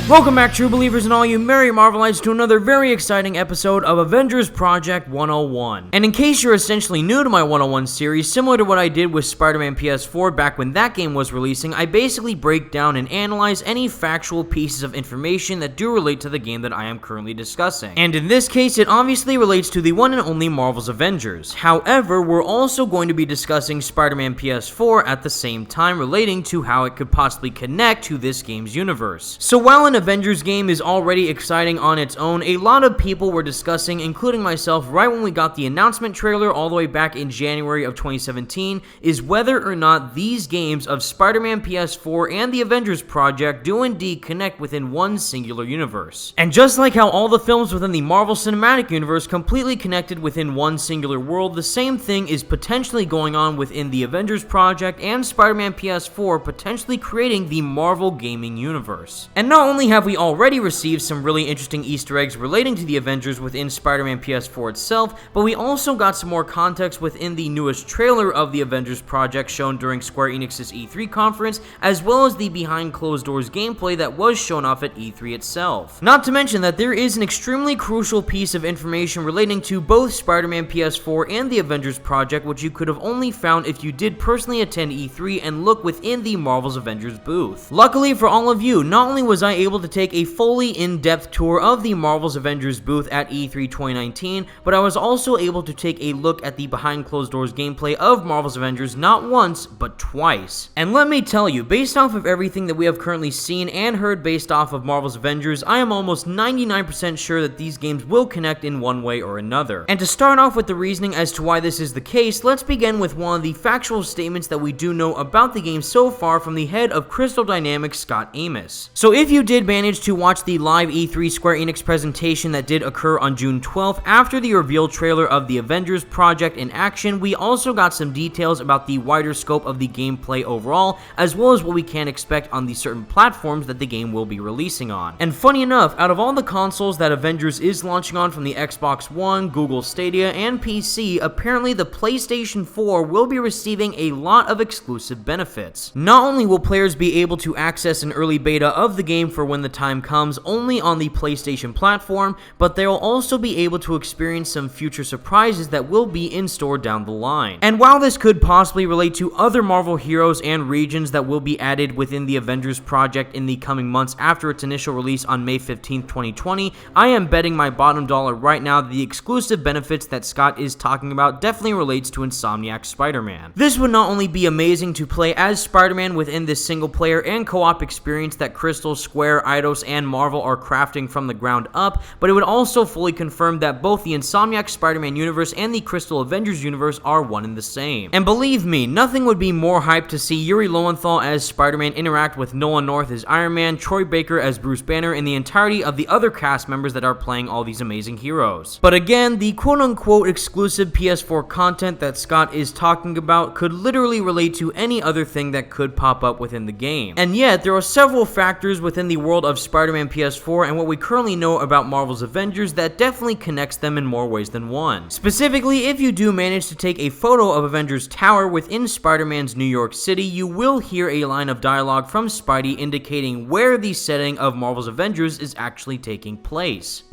Welcome back, true believers and all you merry Marvelites, to another very exciting episode of Avengers Project 101. And in case you're essentially new to my 101 series, similar to what I did with Spider-Man PS4 back when that game was releasing, I basically break down and analyze any factual pieces of information that do relate to the game that I am currently discussing. And in this case, it obviously relates to the one and only Marvel's Avengers. However, we're also going to be discussing Spider-Man PS4 at the same time, relating to how it could possibly connect to this game's universe. So while an Avengers game is already exciting on its own, a lot of people were discussing, including myself, right when we got the announcement trailer all the way back in January of 2017, is whether or not these games of Spider-Man PS4 and the Avengers project do indeed connect within one singular universe. And just like how all the films within the Marvel Cinematic Universe completely connected within one singular world, the same thing is potentially going on within the Avengers project and Spider-Man PS4, potentially creating the Marvel gaming universe. And not only have we already received some really interesting Easter eggs relating to the Avengers within Spider-Man PS4 itself, but we also got some more context within the newest trailer of the Avengers project shown during Square Enix's E3 conference, as well as the behind closed doors gameplay that was shown off at E3 itself. Not to mention that there is an extremely crucial piece of information relating to both Spider-Man PS4 and the Avengers project, which you could have only found if you did personally attend E3 and look within the Marvel's Avengers booth. Luckily for all of you, not only was I able to take a fully in-depth tour of the Marvel's Avengers booth at E3 2019, but I was also able to take a look at the behind closed doors gameplay of Marvel's Avengers not once, but twice. And let me tell you, based off of everything that we have currently seen and heard based off of Marvel's Avengers, I am almost 99% sure that these games will connect in one way or another. And to start off with the reasoning as to why this is the case, let's begin with one of the factual statements that we do know about the game so far from the head of Crystal Dynamics, Scott Amos. So if you did manage to watch the live E3 Square Enix presentation that did occur on June 12th after the reveal trailer of the Avengers project in action, we also got some details about the wider scope of the gameplay overall, as well as what we can expect on the certain platforms that the game will be releasing on. And funny enough, out of all the consoles that Avengers is launching on, from the Xbox One, Google Stadia, and PC, apparently the PlayStation 4 will be receiving a lot of exclusive benefits. Not only will players be able to access an early beta of the game for when the time comes only on the PlayStation platform, but they will also be able to experience some future surprises that will be in store down the line. And while this could possibly relate to other Marvel heroes and regions that will be added within the Avengers project in the coming months after its initial release on May 15th, 2020, I am betting my bottom dollar right now that the exclusive benefits that Scott is talking about definitely relates to Insomniac's Spider-Man. This would not only be amazing to play as Spider-Man within this single player and co-op experience that Crystal, Square, Eidos, and Marvel are crafting from the ground up, but it would also fully confirm that both the Insomniac Spider-Man universe and the Crystal Avengers universe are one and the same. And believe me, nothing would be more hyped to see Yuri Lowenthal as Spider-Man interact with Nolan North as Iron Man, Troy Baker as Bruce Banner, and the entirety of the other cast members that are playing all these amazing heroes. But again, the quote-unquote exclusive PS4 content that Scott is talking about could literally relate to any other thing that could pop up within the game. And yet, there are several factors within the world of Spider-Man PS4 and what we currently know about Marvel's Avengers that definitely connects them in more ways than one. Specifically, if you do manage to take a photo of Avengers Tower within Spider-Man's New York City, you will hear a line of dialogue from Spidey indicating where the setting of Marvel's Avengers is actually taking place.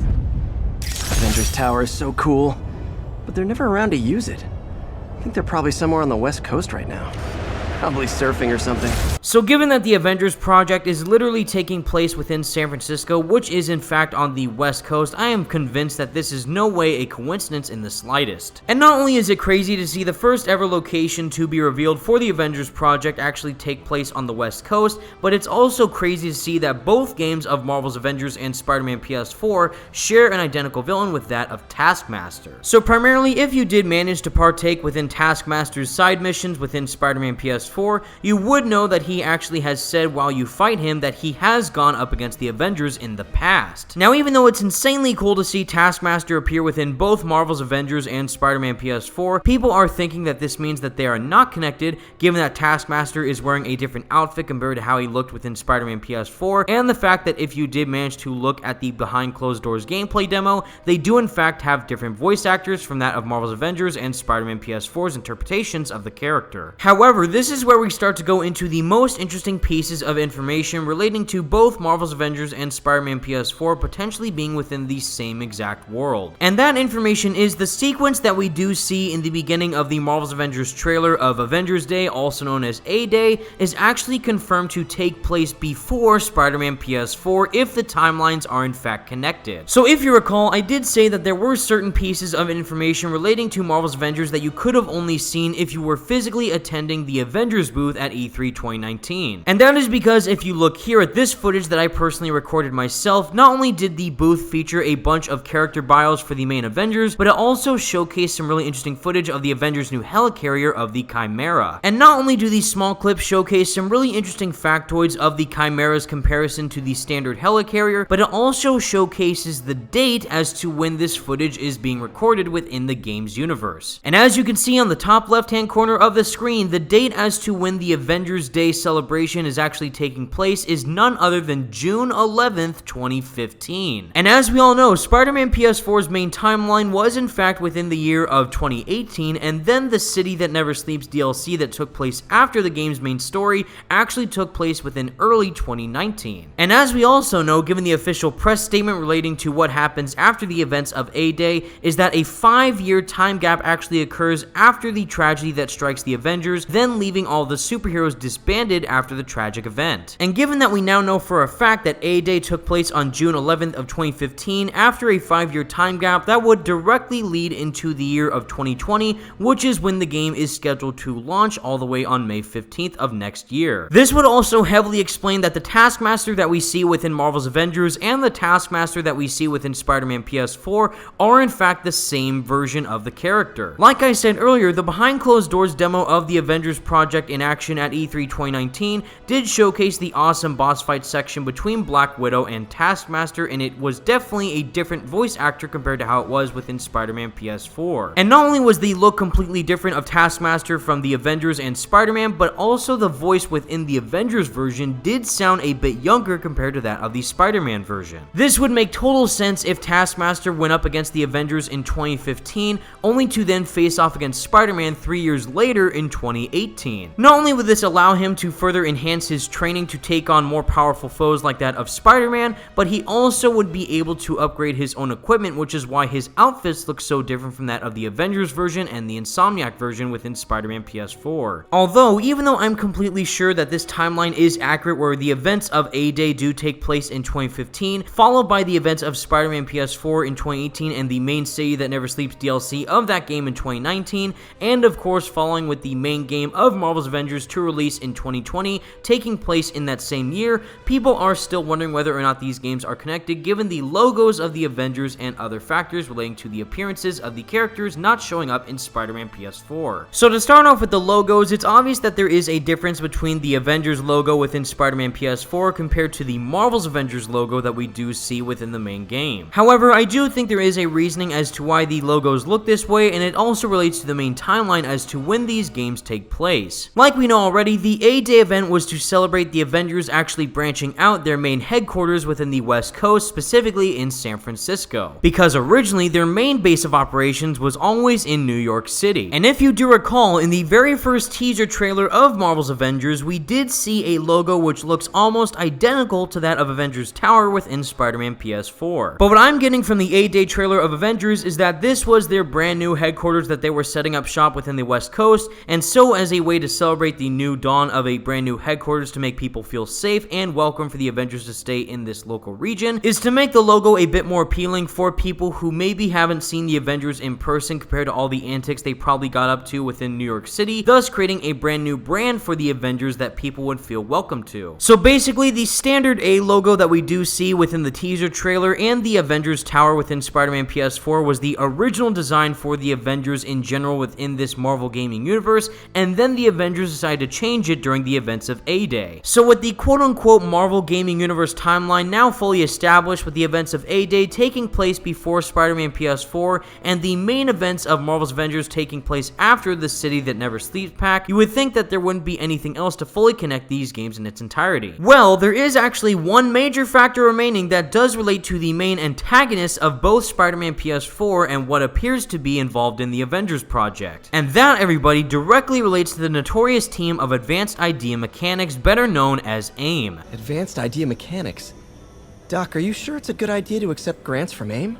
Avengers Tower is so cool, but they're never around to use it. I think they're probably somewhere on the West Coast right now. Probably surfing or something. So given that the Avengers project is literally taking place within San Francisco, which is in fact on the West Coast, I am convinced that this is no way a coincidence in the slightest. And not only is it crazy to see the first ever location to be revealed for the Avengers project actually take place on the West Coast, but it's also crazy to see that both games of Marvel's Avengers and Spider-Man PS4 share an identical villain with that of Taskmaster. So primarily, if you did manage to partake within Taskmaster's side missions within Spider-Man PS4, you would know that he actually has said while you fight him that he has gone up against the Avengers in the past. Now, even though it's insanely cool to see Taskmaster appear within both Marvel's Avengers and Spider-Man PS4, people are thinking that this means that they are not connected, given that Taskmaster is wearing a different outfit compared to how he looked within Spider-Man PS4, and the fact that if you did manage to look at the behind closed doors gameplay demo, they do in fact have different voice actors from that of Marvel's Avengers and Spider-Man PS4's interpretations of the character. However, this is where we start to go into the most most interesting pieces of information relating to both Marvel's Avengers and Spider-Man PS4 potentially being within the same exact world. And that information is the sequence that we do see in the beginning of the Marvel's Avengers trailer of Avengers Day, also known as A-Day, is actually confirmed to take place before Spider-Man PS4 if the timelines are in fact connected. So if you recall, I did say that there were certain pieces of information relating to Marvel's Avengers that you could have only seen if you were physically attending the Avengers booth at E3 2019. And that is because if you look here at this footage that I personally recorded myself, not only did the booth feature a bunch of character bios for the main Avengers, but it also showcased some really interesting footage of the Avengers' new helicarrier of the Chimera. And not only do these small clips showcase some really interesting factoids of the Chimera's comparison to the standard helicarrier, but it also showcases the date as to when this footage is being recorded within the game's universe. And as you can see on the top left-hand corner of the screen, the date as to when the Avengers Day celebration is actually taking place is none other than June 11th, 2015. And as we all know, Spider-Man PS4's main timeline was in fact within the year of 2018, and then the City That Never Sleeps DLC that took place after the game's main story actually took place within early 2019. And as we also know, given the official press statement relating to what happens after the events of A-Day, is that a 5-year time gap actually occurs after the tragedy that strikes the Avengers, then leaving all the superheroes disbanded after the tragic event. And given that we now know for a fact that A-Day took place on June 11th of 2015, after a 5-year time gap, that would directly lead into the year of 2020, which is when the game is scheduled to launch all the way on May 15th of next year. This would also heavily explain that the Taskmaster that we see within Marvel's Avengers and the Taskmaster that we see within Spider-Man PS4 are in fact the same version of the character. Like I said earlier, the behind closed doors demo of the Avengers project in action at E3 2019 did showcase the awesome boss fight section between Black Widow and Taskmaster, and it was definitely a different voice actor compared to how it was within Spider-Man PS4. And not only was the look completely different of Taskmaster from the Avengers and Spider-Man, but also the voice within the Avengers version did sound a bit younger compared to that of the Spider-Man version. This would make total sense if Taskmaster went up against the Avengers in 2015, only to then face off against Spider-Man 3 years later in 2018. Not only would this allow him to further enhance his training to take on more powerful foes like that of Spider-Man, but he also would be able to upgrade his own equipment, which is why his outfits look so different from that of the Avengers version and the Insomniac version within Spider-Man PS4. Although, even though I'm completely sure that this timeline is accurate where the events of A-Day do take place in 2015, followed by the events of Spider-Man PS4 in 2018 and the main City That Never Sleeps DLC of that game in 2019, and of course following with the main game of Marvel's Avengers to release in 2020, taking place in that same year, people are still wondering whether or not these games are connected given the logos of the Avengers and other factors relating to the appearances of the characters not showing up in Spider-Man PS4. So to start off with the logos, it's obvious that there is a difference between the Avengers logo within Spider-Man PS4 compared to the Marvel's Avengers logo that we do see within the main game. However, I do think there is a reasoning as to why the logos look this way, and it also relates to the main timeline as to when these games take place. Like we know already, the A-Day event was to celebrate the Avengers actually branching out their main headquarters within the West Coast, specifically in San Francisco, because originally their main base of operations was always in New York City. And if you do recall, in the very first teaser trailer of Marvel's Avengers, we did see a logo which looks almost identical to that of Avengers Tower within Spider-Man PS4. But what I'm getting from the A-Day trailer of Avengers is that this was their brand new headquarters that they were setting up shop within the West Coast, and so as a way to celebrate the new dawn of a brand new headquarters to make people feel safe and welcome for the Avengers to stay in this local region, is to make the logo a bit more appealing for people who maybe haven't seen the Avengers in person compared to all the antics they probably got up to within New York City, thus creating a brand new brand for the Avengers that people would feel welcome to. So basically, the standard A logo that we do see within the teaser trailer and the Avengers Tower within Spider-Man PS4 was the original design for the Avengers in general within this Marvel gaming universe, and then the Avengers decided to change it during the events of A-Day. So with the quote-unquote Marvel gaming universe timeline now fully established, with the events of A-Day taking place before Spider-Man PS4 and the main events of Marvel's Avengers taking place after the City That Never Sleeps pack, you would think that there wouldn't be anything else to fully connect these games in its entirety. Well, there is actually one major factor remaining that does relate to the main antagonists of both Spider-Man PS4 and what appears to be involved in the Avengers project. And that, everybody, directly relates to the notorious team of advanced Idea Mechanics, better known as A.I.M. Advanced Idea Mechanics. Doc, are you sure it's a good idea to accept grants from A.I.M?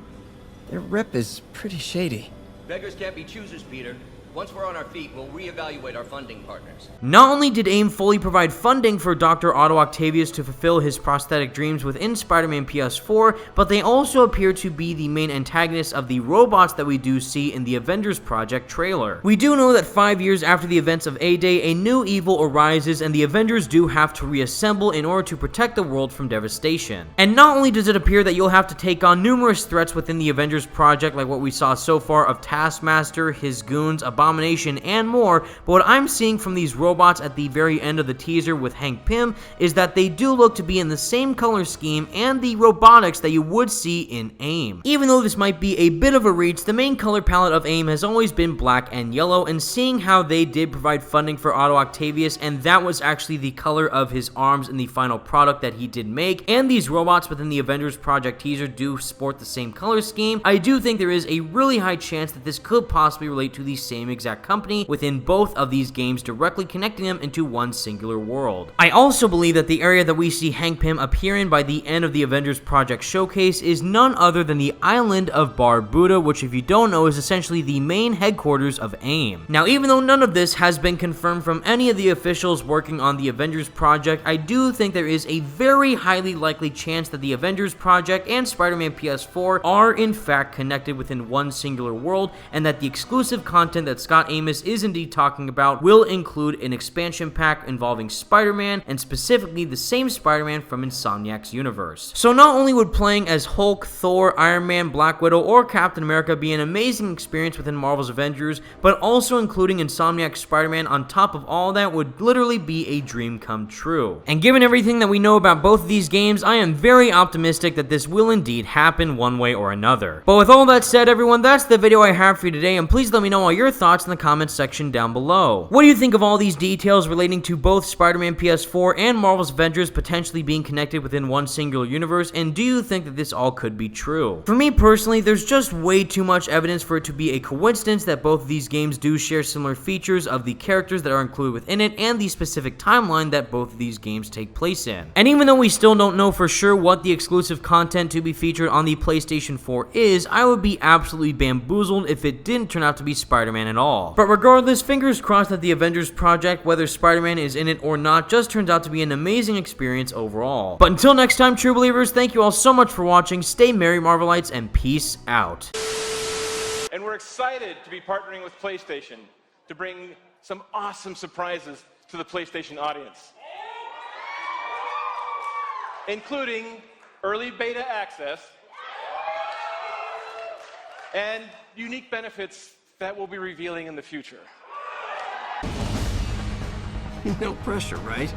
Their rep is pretty shady. Beggars can't be choosers, Peter. Once we're on our feet, we'll reevaluate our funding partners. Not only did A.I.M fully provide funding for Dr. Otto Octavius to fulfill his prosthetic dreams within Spider-Man PS4, but they also appear to be the main antagonists of the robots that we do see in the Avengers Project trailer. We do know that 5 years after the events of A-Day, a new evil arises and the Avengers do have to reassemble in order to protect the world from devastation. And not only does it appear that you'll have to take on numerous threats within the Avengers Project like what we saw so far of Taskmaster, his goons, Abomination, and more, but what I'm seeing from these robots at the very end of the teaser with Hank Pym is that they do look to be in the same color scheme and the robotics that you would see in A.I.M. Even though this might be a bit of a reach, the main color palette of A.I.M has always been black and yellow, and seeing how they did provide funding for Otto Octavius, and that was actually the color of his arms in the final product that he did make, and these robots within the Avengers Project teaser do sport the same color scheme, I do think there is a really high chance that this could possibly relate to the same exact company within both of these games, directly connecting them into one singular world. I also believe that the area that we see Hank Pym appear in by the end of the Avengers Project showcase is none other than the island of Barbuda, which if you don't know is essentially the main headquarters of A.I.M. Now, even though none of this has been confirmed from any of the officials working on the Avengers Project, I do think there is a very highly likely chance that the Avengers Project and Spider-Man PS4 are in fact connected within one singular world, and that the exclusive content that Scott Amos is indeed talking about will include an expansion pack involving Spider-Man, and specifically the same Spider-Man from Insomniac's universe. So not only would playing as Hulk, Thor, Iron Man, Black Widow, or Captain America be an amazing experience within Marvel's Avengers, but also including Insomniac's Spider-Man on top of all that would literally be a dream come true. And given everything that we know about both of these games, I am very optimistic that this will indeed happen one way or another. But with all that said, everyone, that's the video I have for you today, and please let me know all your thoughts in the comments section down below. What do you think of all these details relating to both Spider-Man PS4 and Marvel's Avengers potentially being connected within one singular universe, and do you think that this all could be true? For me personally, there's just way too much evidence for it to be a coincidence that both of these games do share similar features of the characters that are included within it and the specific timeline that both of these games take place in. And even though we still don't know for sure what the exclusive content to be featured on the PlayStation 4 is, I would be absolutely bamboozled if it didn't turn out to be Spider-Man at all. But regardless, fingers crossed that the Avengers Project, whether Spider-Man is in it or not, just turns out to be an amazing experience overall. But until next time, true believers, thank you all so much for watching, stay merry Marvelites, and peace out. And we're excited to be partnering with PlayStation to bring some awesome surprises to the PlayStation audience, including early beta access and unique benefits that we'll be revealing in the future. No pressure, right?